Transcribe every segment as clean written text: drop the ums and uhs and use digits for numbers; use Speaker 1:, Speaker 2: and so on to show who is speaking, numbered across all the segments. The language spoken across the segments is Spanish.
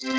Speaker 1: Este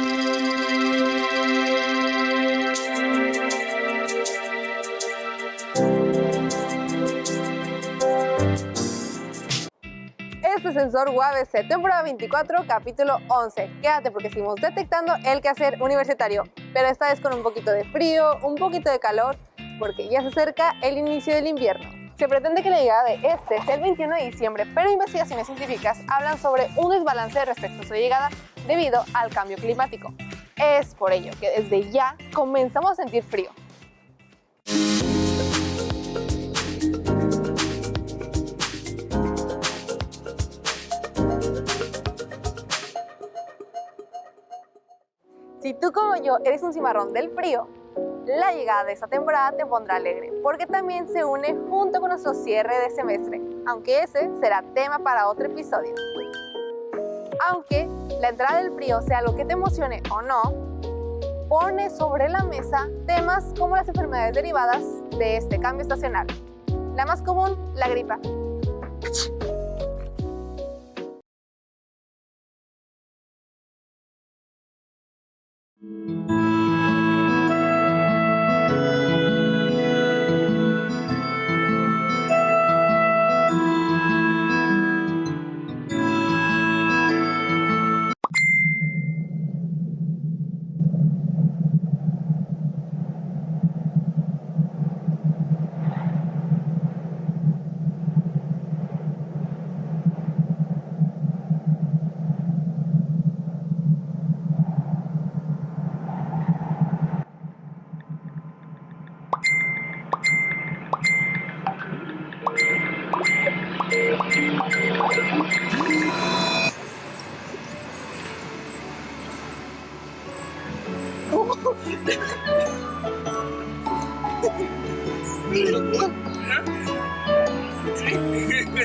Speaker 1: es Sensor UABC, temporada 24, capítulo 11. Quédate porque seguimos detectando el quehacer universitario, pero esta vez con un poquito de frío, un poquito de calor, porque ya se acerca el inicio del invierno. Se pretende que la llegada de este sea el 21 de diciembre, pero investigaciones científicas hablan sobre un desbalance respecto a su llegada debido al cambio climático. Es por ello que desde ya comenzamos a sentir frío. Si tú como yo eres un cimarrón del frío, la llegada de esta temporada te pondrá alegre, porque también se une junto con nuestro cierre de semestre, aunque ese será tema para otro episodio. Aunque la entrada del frío sea algo que te emocione o no, pone sobre la mesa temas como las enfermedades derivadas de este cambio estacional. La más común, la gripa.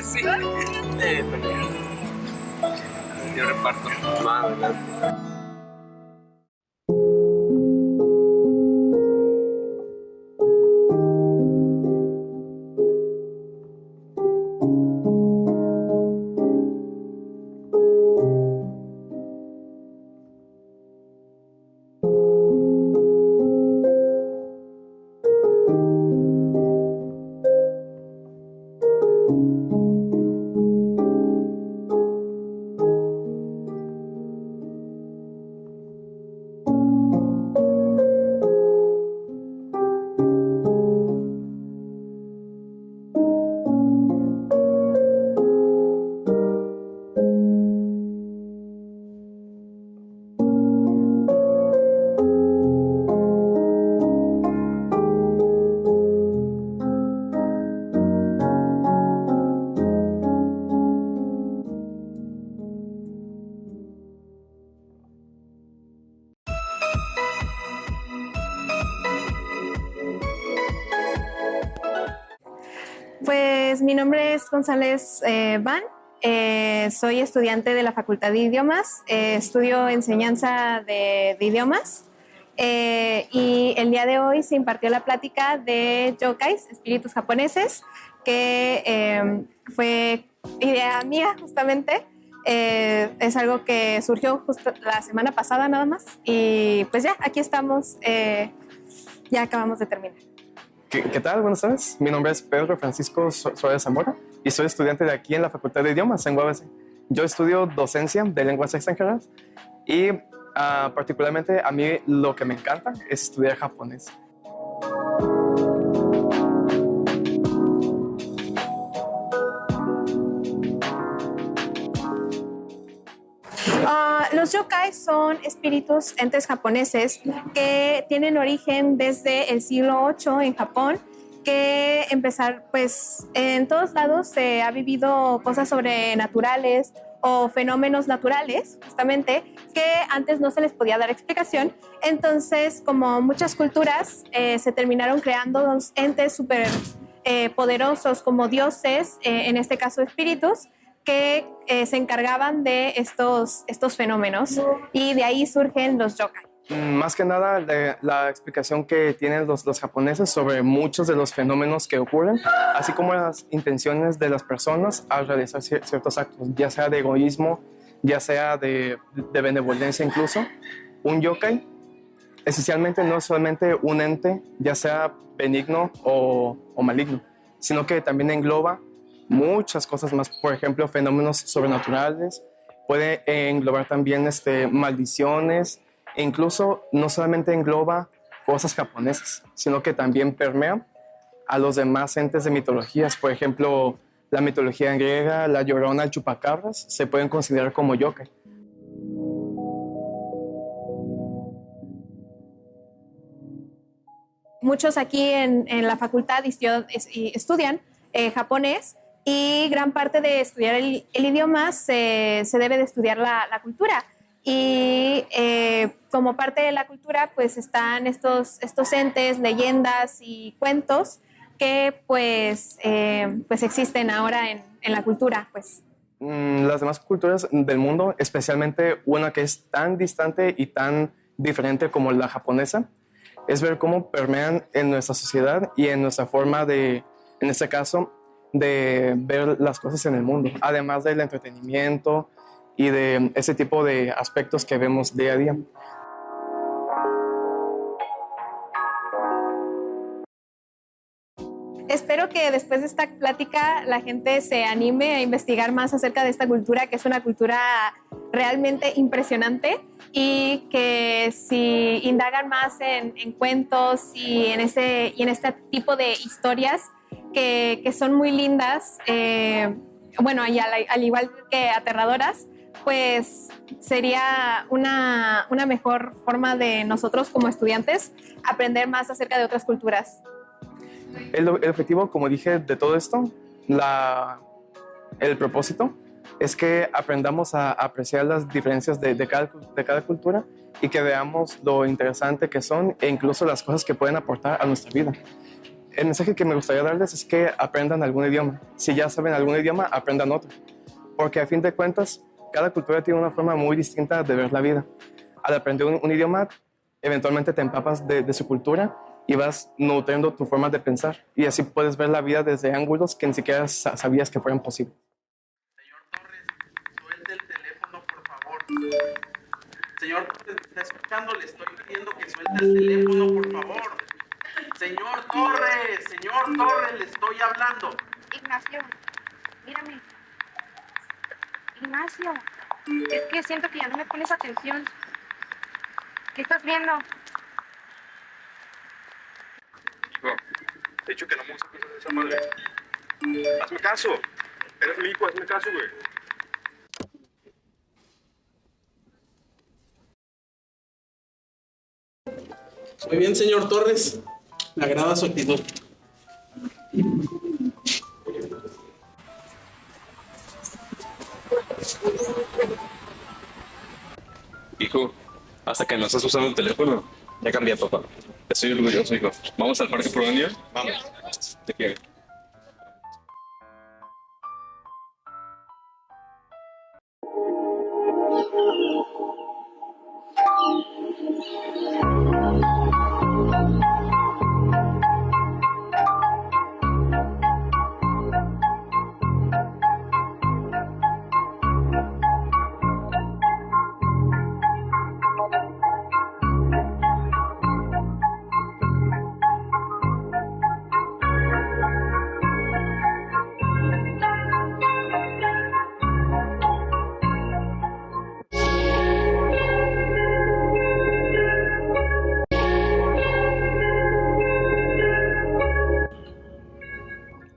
Speaker 2: Sí. Yo reparto más adelante.
Speaker 3: Pues mi nombre es González Van, soy estudiante de la Facultad de Idiomas, estudio enseñanza de idiomas y el día de hoy se impartió la plática de yokais, espíritus japoneses, que fue idea mía justamente. Es algo que surgió justo la semana pasada nada más y pues ya, aquí estamos, ya acabamos de terminar.
Speaker 4: ¿Qué tal? Buenas tardes. Mi nombre es Pedro Francisco Suárez Zamora y soy estudiante de aquí en la Facultad de Idiomas en UABC. Yo estudio docencia de lenguas extranjeras y particularmente a mí lo que me encanta es estudiar japonés.
Speaker 3: Los yokai son espíritus, entes japoneses que tienen origen desde el siglo VIII en Japón, que pues en todos lados se ha vivido cosas sobrenaturales o fenómenos naturales, justamente, que antes no se les podía dar explicación. Entonces, como muchas culturas, se terminaron creando dos entes súper poderosos como dioses, en este caso espíritus, que se encargaban de estos fenómenos y de ahí surgen los yokai.
Speaker 4: Más que nada, la explicación que tienen los japoneses sobre muchos de los fenómenos que ocurren, así como las intenciones de las personas al realizar ciertos actos, ya sea de egoísmo, ya sea de benevolencia incluso. un yokai esencialmente no es solamente un ente, ya sea benigno o maligno, sino que también engloba muchas cosas más, por ejemplo, fenómenos sobrenaturales, puede englobar también maldiciones, e incluso no solamente engloba cosas japonesas, sino que también permea a los demás entes de mitologías. Por ejemplo, la mitología griega, la Llorona, el Chupacabras, se pueden considerar como yokai.
Speaker 3: Muchos aquí en la facultad estudian japonés y gran parte de estudiar el idioma se debe de estudiar la cultura. Y como parte de la cultura pues están estos entes, leyendas y cuentos que pues existen ahora en la cultura. Pues.
Speaker 4: Las demás culturas del mundo, especialmente una que es tan distante y tan diferente como la japonesa, es ver cómo permean en nuestra sociedad y en nuestra forma de, en este caso, de ver las cosas en el mundo, además del entretenimiento y de ese tipo de aspectos que vemos día a día.
Speaker 3: Espero que después de esta plática la gente se anime a investigar más acerca de esta cultura, que es una cultura realmente impresionante, y que si indagan más en cuentos y en este tipo de historias que son muy lindas, bueno, y al igual que aterradoras, pues sería una mejor forma de nosotros como estudiantes aprender más acerca de otras culturas.
Speaker 4: El objetivo, como dije, de todo esto, el propósito es que aprendamos a apreciar las diferencias de cada cultura y que veamos lo interesante que son e incluso las cosas que pueden aportar a nuestra vida. El mensaje que me gustaría darles es que aprendan algún idioma. Si ya saben algún idioma, aprendan otro. Porque a fin de cuentas, cada cultura tiene una forma muy distinta de ver la vida. Al aprender un idioma, eventualmente te empapas de su cultura y vas nutriendo tu forma de pensar. Y así puedes ver la vida desde ángulos que ni siquiera sabías que fueran posibles.
Speaker 5: Señor Torres, suelte el teléfono, por favor. Señor Torres, ¿me está escuchando? Le estoy pidiendo que suelte el teléfono, por favor. Señor Torres, le estoy hablando.
Speaker 6: Ignacio, mírame. Ignacio, es que siento que ya no me pones atención. ¿Qué estás viendo?
Speaker 2: No, te he dicho que no me gusta cosas de esa madre. Hazme caso. Eres mi hijo, hazme caso, güey.
Speaker 5: Muy bien, señor Torres. Me agrada su actitud.
Speaker 2: Hijo, hasta que no estás usando el teléfono, ya cambié, papá. Estoy orgulloso, hijo. ¿Vamos al parque por un día? Vamos. Te quiero.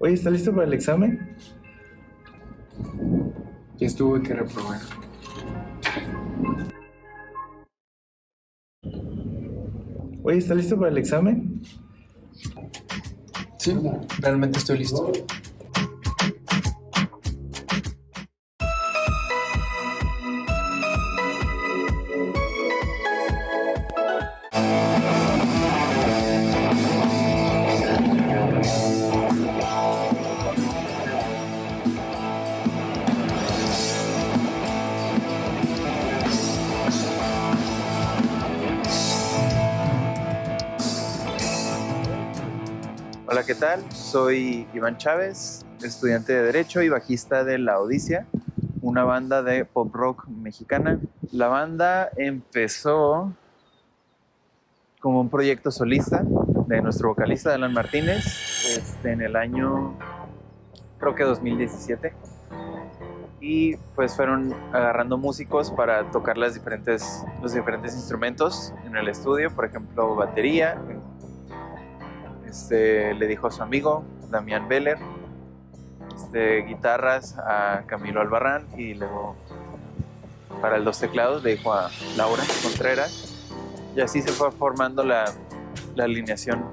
Speaker 7: Oye, ¿está listo para el examen?
Speaker 8: Ya estuve que reprobar.
Speaker 7: Oye, ¿está listo para el examen?
Speaker 8: Sí, realmente estoy listo.
Speaker 9: Hola, ¿qué tal? Soy Iván Chávez, estudiante de Derecho y bajista de La Odisea, una banda de pop rock mexicana La banda empezó como un proyecto solista de nuestro vocalista Alan Martínez en el año, creo que 2017. Y pues fueron agarrando músicos para tocar los diferentes instrumentos en el estudio, por ejemplo, batería. Le dijo a su amigo Damián Beller, guitarras a Camilo Albarrán, y luego para los teclados le dijo a Laura Contreras, y así se fue formando la alineación.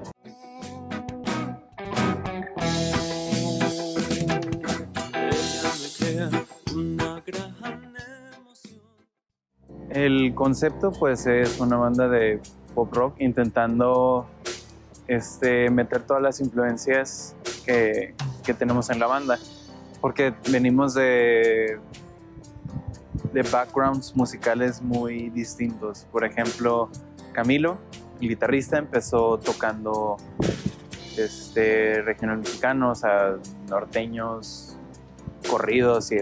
Speaker 9: El concepto pues es una banda de pop rock intentando meter todas las influencias que tenemos en la banda, porque venimos de backgrounds musicales muy distintos. Por ejemplo, Camilo, el guitarrista, empezó tocando regional mexicano, o sea, norteños, corridos y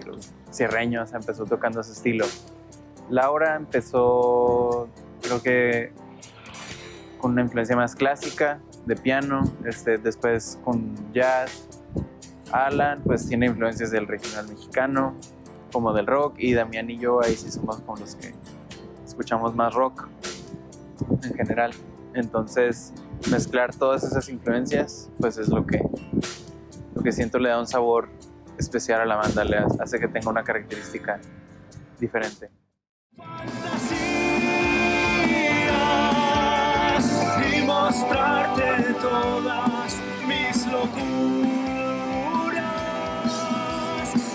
Speaker 9: sierreños, empezó tocando ese estilo. Laura empezó, creo que con una influencia más clásica de piano, después con jazz. Alan pues tiene influencias del regional mexicano, como del rock, y Damián y yo ahí sí somos como los que escuchamos más rock en general. Entonces mezclar todas esas influencias pues es lo que siento le da un sabor especial a la banda, le hace que tenga una característica diferente.
Speaker 10: Y mostrarte todas mis locuras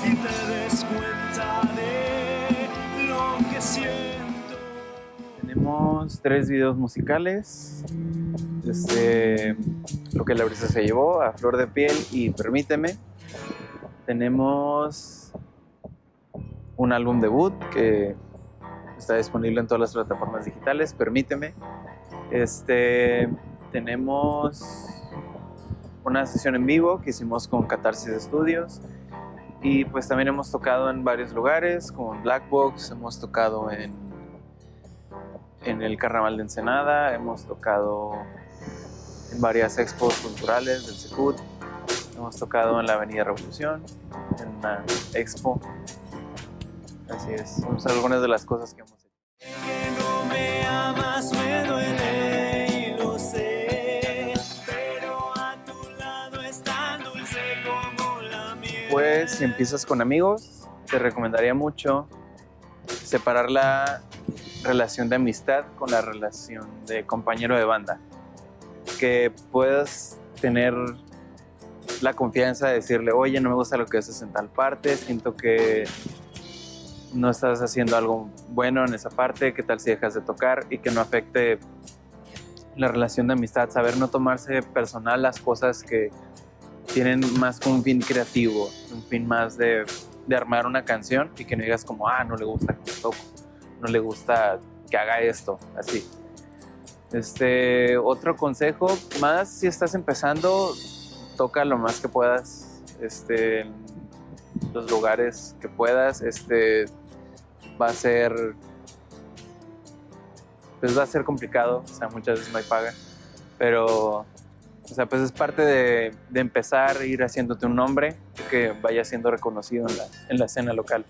Speaker 10: y te des cuenta de lo que siento.
Speaker 9: Tenemos 3 videos musicales, Lo que la brisa se llevó, A Flor de Piel y Permíteme. Tenemos un álbum debut que está disponible en todas las plataformas digitales, Permíteme. Tenemos una sesión en vivo que hicimos con Catarsis Studios, y pues también hemos tocado en varios lugares, como en Black Box, hemos tocado en el Carnaval de Ensenada, hemos tocado en varias expos culturales del Secut, hemos tocado en la Avenida Revolución, en una expo. Así es, son algunas de las cosas que hemos hecho.
Speaker 10: Que no me amas me duele y lo sé, pero a tu lado es tan dulce como la miel.
Speaker 9: Pues si empiezas con amigos, te recomendaría mucho separar la relación de amistad con la relación de compañero de banda. Que puedas tener la confianza de decirle, oye, no me gusta lo que haces en tal parte, siento que no estás haciendo algo bueno en esa parte, qué tal si dejas de tocar, y que no afecte la relación de amistad. Saber no tomarse personal las cosas que tienen más como un fin creativo, un fin más de armar una canción, y que no digas como, no le gusta que toco, no le gusta que haga esto, así. Otro consejo, más si estás empezando, toca lo más que puedas, en los lugares que puedas. Va a ser complicado, o sea, muchas veces no hay paga, pero, o sea, pues es parte de empezar, ir haciéndote un nombre, que vaya siendo reconocido en la escena local.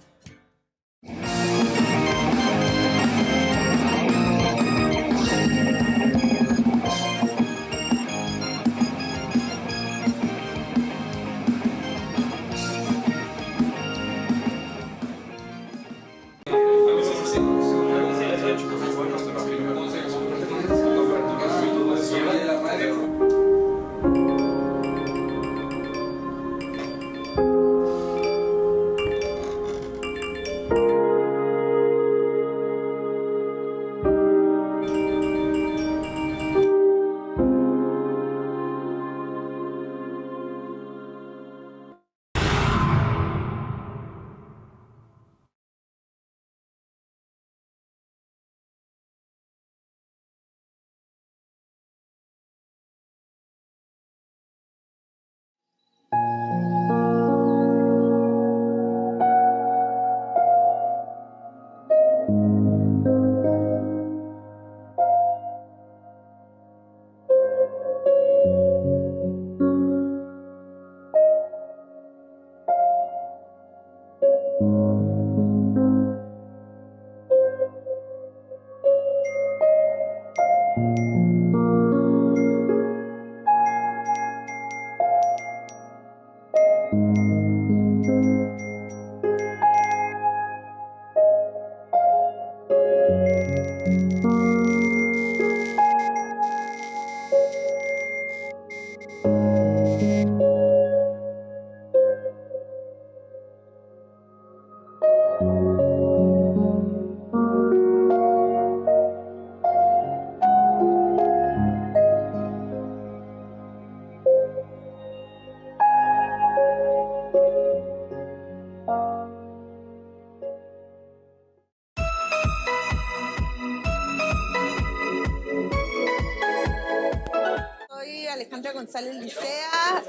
Speaker 11: Soy Alejandra González Licea,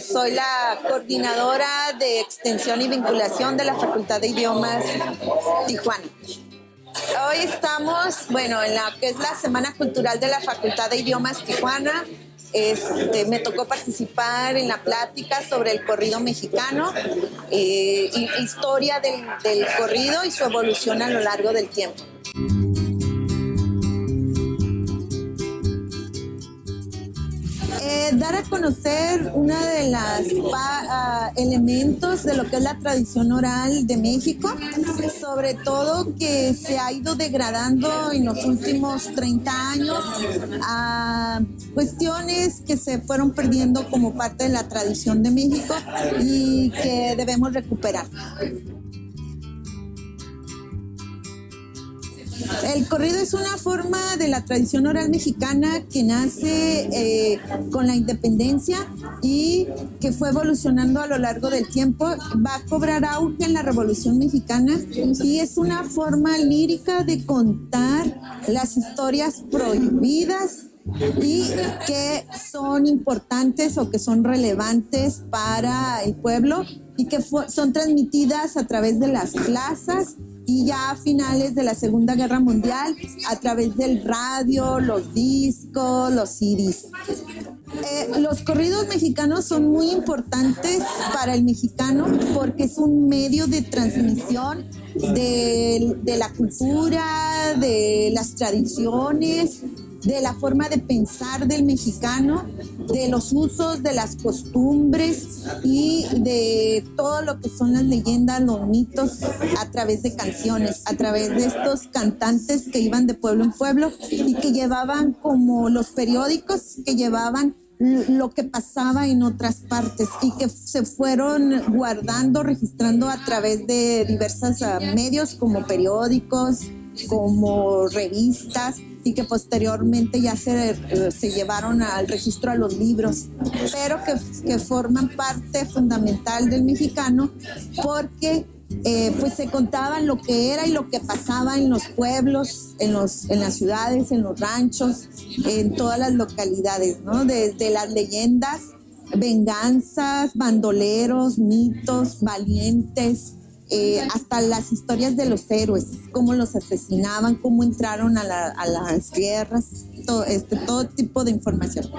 Speaker 11: soy la coordinadora de extensión y vinculación de la Facultad de Idiomas Tijuana. Hoy estamos, bueno, en la que es la Semana Cultural de la Facultad de Idiomas Tijuana. Me tocó participar en la plática sobre el corrido mexicano, historia del corrido y su evolución a lo largo del tiempo. Dar a conocer uno de los elementos de lo que es la tradición oral de México, sobre todo que se ha ido degradando en los últimos 30 años a cuestiones que se fueron perdiendo como parte de la tradición de México y que debemos recuperar. El corrido es una forma de la tradición oral mexicana que nace con la independencia y que fue evolucionando a lo largo del tiempo. Va a cobrar auge en la Revolución Mexicana y es una forma lírica de contar las historias prohibidas y que son importantes o que son relevantes para el pueblo y que son transmitidas a través de las plazas y ya a finales de la Segunda Guerra Mundial a través del radio, los discos, los CDs. Los corridos mexicanos son muy importantes para el mexicano porque es un medio de transmisión de la cultura, de las tradiciones, de la forma de pensar del mexicano, de los usos, de las costumbres y de todo lo que son las leyendas, los mitos a través de canciones, a través de estos cantantes que iban de pueblo en pueblo y que llevaban como los periódicos que llevaban lo que pasaba en otras partes y que se fueron guardando, registrando a través de diversos medios como periódicos, como revistas y que posteriormente ya se llevaron al registro a los libros, pero que forman parte fundamental del mexicano porque pues se contaban lo que era y lo que pasaba en los pueblos, en las ciudades, en los ranchos, en todas las localidades, ¿no? Desde las leyendas, venganzas, bandoleros, mitos, valientes, hasta las historias de los héroes, cómo los asesinaban, cómo entraron a las guerras, todo tipo de información.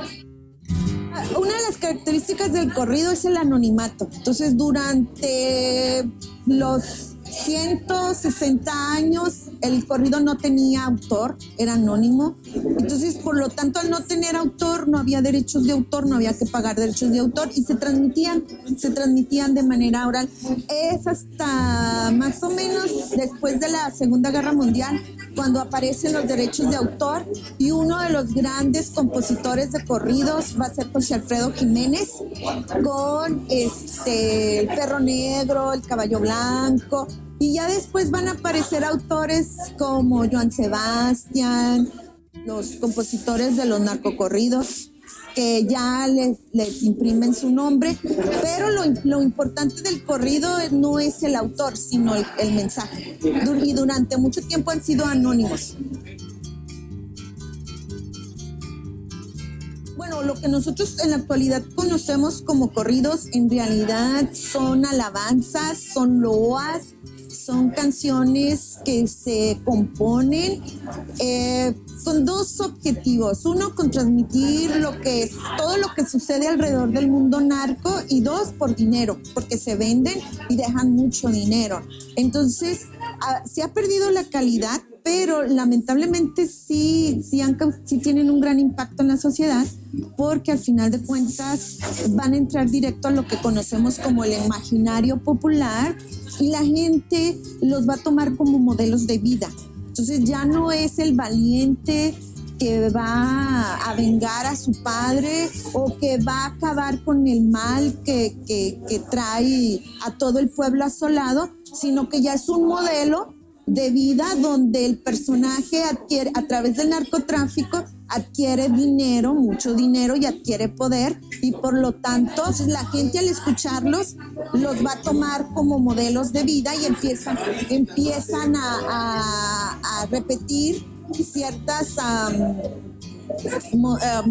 Speaker 11: Una de las características del corrido es el anonimato. Entonces, durante los 160 años el corrido no tenía autor, era anónimo. Entonces, por lo tanto, al no tener autor, no había derechos de autor, no había que pagar derechos de autor y se transmitían de manera oral. Es hasta más o menos después de la Segunda Guerra Mundial cuando aparecen los derechos de autor y uno de los grandes compositores de corridos va a ser José Alfredo Jiménez con El Perro Negro, El Caballo Blanco. Y ya después van a aparecer autores como Joan Sebastián, los compositores de los narcocorridos, que ya les imprimen su nombre, pero lo importante del corrido no es el autor, sino el mensaje. Y durante mucho tiempo han sido anónimos. Bueno, lo que nosotros en la actualidad conocemos como corridos, en realidad son alabanzas, son loas, son canciones que se componen con dos objetivos. Uno, con transmitir todo lo que sucede alrededor del mundo narco, y dos, por dinero, porque se venden y dejan mucho dinero. Entonces, se ha perdido la calidad, pero lamentablemente sí tienen un gran impacto en la sociedad, porque al final de cuentas van a entrar directo a lo que conocemos como el imaginario popular, y la gente los va a tomar como modelos de vida. Entonces ya no es el valiente que va a vengar a su padre o que va a acabar con el mal que trae a todo el pueblo asolado, sino que ya es un modelo de vida donde el personaje adquiere, a través del narcotráfico, adquiere dinero, mucho dinero, y adquiere poder, y por lo tanto la gente, al escucharlos, los va a tomar como modelos de vida, y empiezan a repetir ciertas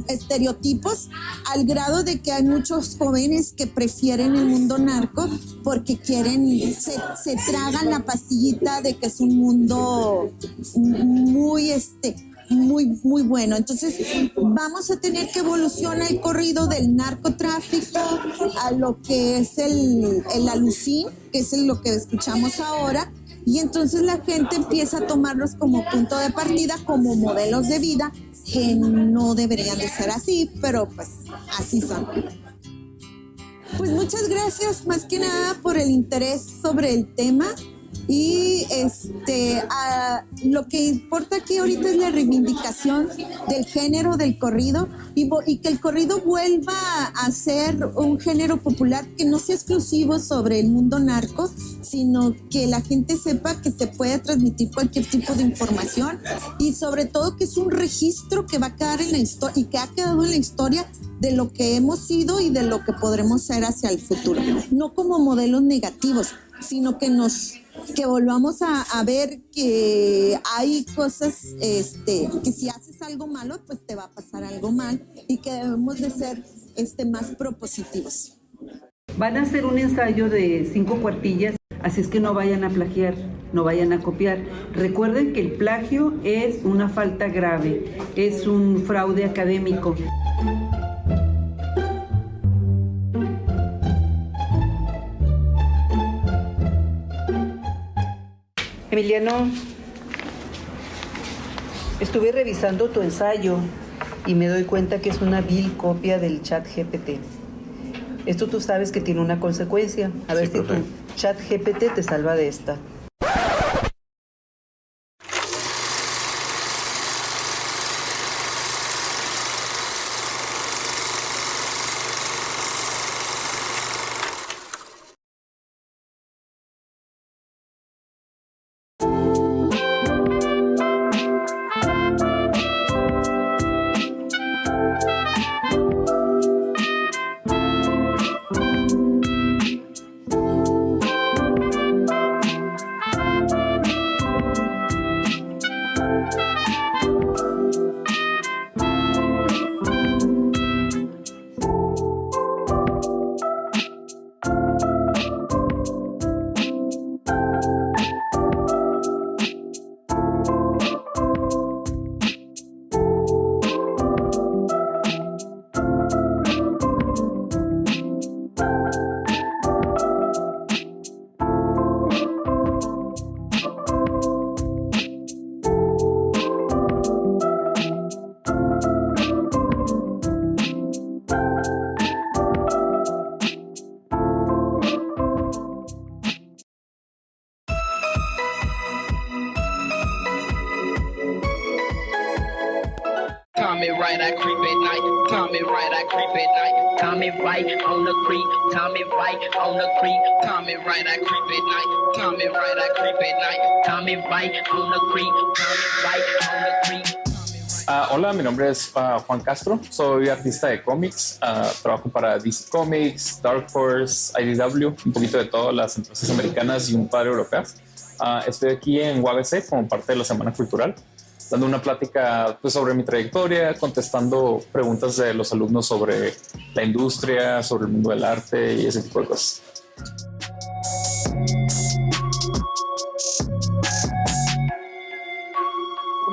Speaker 11: estereotipos, al grado de que hay muchos jóvenes que prefieren el mundo narco porque se tragan la pastillita de que es un mundo muy bueno. Entonces vamos a tener que evolucionar el corrido del narcotráfico a lo que es el alucín, que es lo que escuchamos ahora, y entonces la gente empieza a tomarlos como punto de partida, como modelos de vida, que no deberían de ser así, pero pues así son. Pues muchas gracias más que nada por el interés sobre el tema, y lo que importa aquí ahorita es la reivindicación del género del corrido, y que el corrido vuelva a ser un género popular que no sea exclusivo sobre el mundo narco, sino que la gente sepa que se puede transmitir cualquier tipo de información, y sobre todo que es un registro que va a quedar en la historia y que ha quedado en la historia de lo que hemos sido y de lo que podremos ser hacia el futuro, no como modelos negativos, sino que volvamos a ver que hay cosas que si haces algo malo, pues te va a pasar algo mal, y que debemos de ser más propositivos.
Speaker 12: Van a hacer un ensayo de 5 cuartillas, así es que no vayan a plagiar, no vayan a copiar. Recuerden que el plagio es una falta grave, es un fraude académico. Emiliano, estuve revisando tu ensayo y me doy cuenta que es una vil copia del ChatGPT. Esto tú sabes que tiene una consecuencia. A ver si tu ChatGPT te salva de esta.
Speaker 13: Tommy right, I creep at night. Tommy right, I creep at night. Tommy right on the creep. Tommy right on the creep. Tommy right, I creep at night. Tommy right, I creep at night. Tommy right on the creep. Tommy right on the creep.
Speaker 14: Hola, mi nombre es Juan Castro, soy artista de cómics, trabajo para DC Comics, Dark Horse, IDW, un poquito de todas las empresas americanas y un par europeas. Estoy aquí en UABC como parte de la Semana Cultural, dando una plática pues, sobre mi trayectoria, contestando preguntas de los alumnos sobre la industria, sobre el mundo del arte y ese tipo de cosas.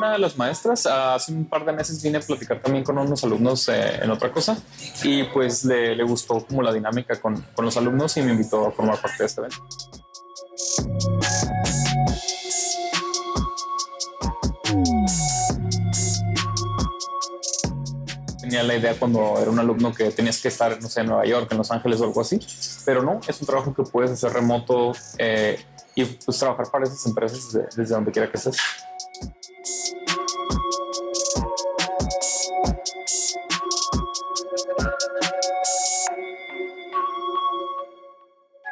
Speaker 14: una de las maestras. Hace un par de meses vine a platicar también con unos alumnos en otra cosa y pues le gustó como la dinámica con los alumnos y me invitó a formar parte de este evento. Tenía la idea cuando era un alumno que tenías que estar, no sé, en Nueva York, en Los Ángeles o algo así, pero no, es un trabajo que puedes hacer remoto y pues trabajar para esas empresas desde donde quiera que estés.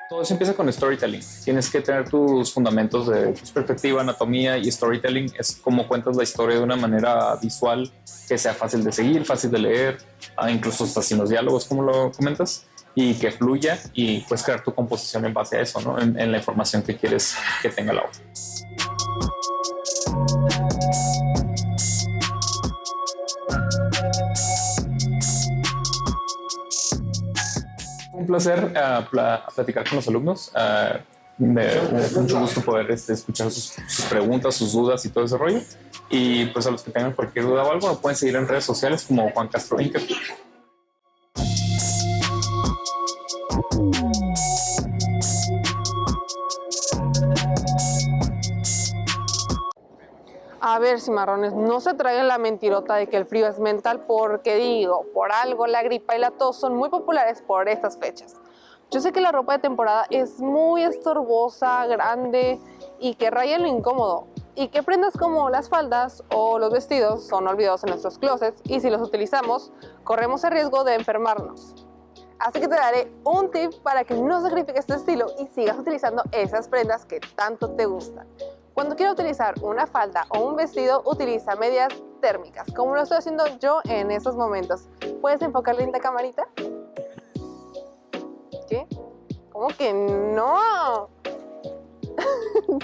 Speaker 14: Todo eso empieza con storytelling. Tienes que tener tus fundamentos de perspectiva, anatomía y storytelling. Es como cuentas la historia de una manera visual que sea fácil de seguir, fácil de leer, incluso hasta sin los diálogos, como lo comentas, y que fluya y puedes crear tu composición en base a eso, ¿no? En la información que quieres que tenga la obra. Un placer platicar con los alumnos. Mucho gusto poder escuchar sus preguntas, sus dudas y todo ese rollo. Y pues a los que tengan cualquier duda o algo, me pueden seguir en redes sociales como Juan Castro Inc.
Speaker 1: A ver, cimarrones, no se traigan la mentirota de que el frío es mental porque digo, por algo la gripa y la tos son muy populares por estas fechas. Yo sé que la ropa de temporada es muy estorbosa, grande y que raya en lo incómodo. Y que prendas como las faldas o los vestidos son olvidados en nuestros closets y si los utilizamos, corremos el riesgo de enfermarnos. Así que te daré un tip para que no sacrifiques tu estilo y sigas utilizando esas prendas que tanto te gustan. Cuando quieras utilizar una falda o un vestido, utiliza medias térmicas, como lo estoy haciendo yo en estos momentos. ¿Puedes enfocar linda camarita? ¿Qué? ¿Cómo que no?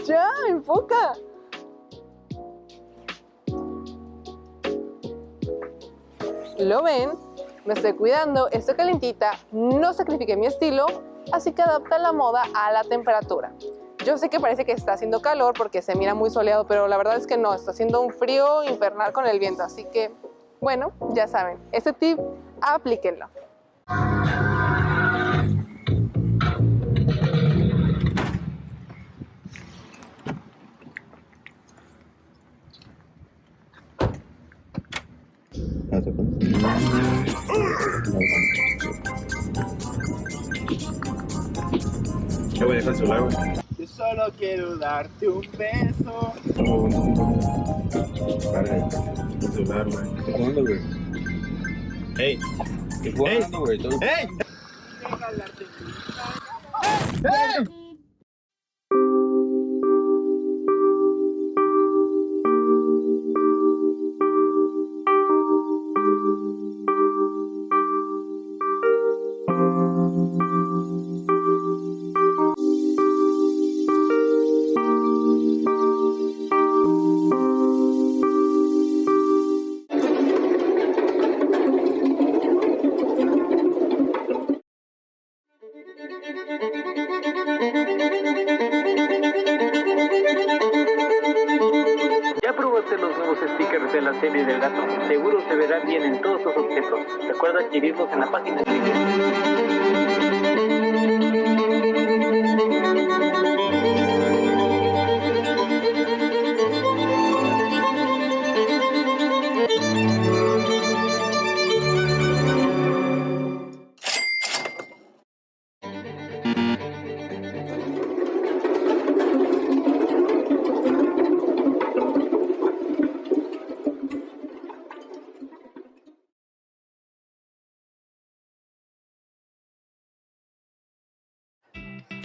Speaker 1: Ya, enfoca. ¿Lo ven? Me estoy cuidando, estoy calentita, no sacrifiqué mi estilo, así que adapta la moda a la temperatura. Yo sé que parece que está haciendo calor porque se mira muy soleado, pero la verdad es que no, está haciendo un frío infernal con el viento, así que, bueno, ya saben, este tip, aplíquenlo.
Speaker 2: ¿Qué voy a dejar su lago?
Speaker 10: Yo solo quiero darte un beso.
Speaker 2: Vale, el celular, güey. ¿Qué jugando, güey? ¡Ey! ¿Qué jugando, güey? ¡Ey! ¡Ey!
Speaker 15: ¿Ya probaste los nuevos stickers de la serie del gato? Seguro se verán bien en todos tus objetos. Recuerda adquirirlos en la página.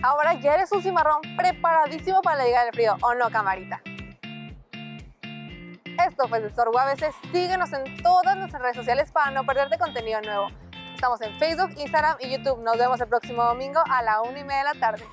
Speaker 1: Ahora ya eres un cimarrón preparadísimo para la llegada del frío, ¿o no, camarita? Esto fue Sensor UABC. Síguenos en todas nuestras redes sociales para no perderte contenido nuevo. Estamos en Facebook, Instagram y YouTube. Nos vemos el próximo domingo a la 1:30 de la tarde.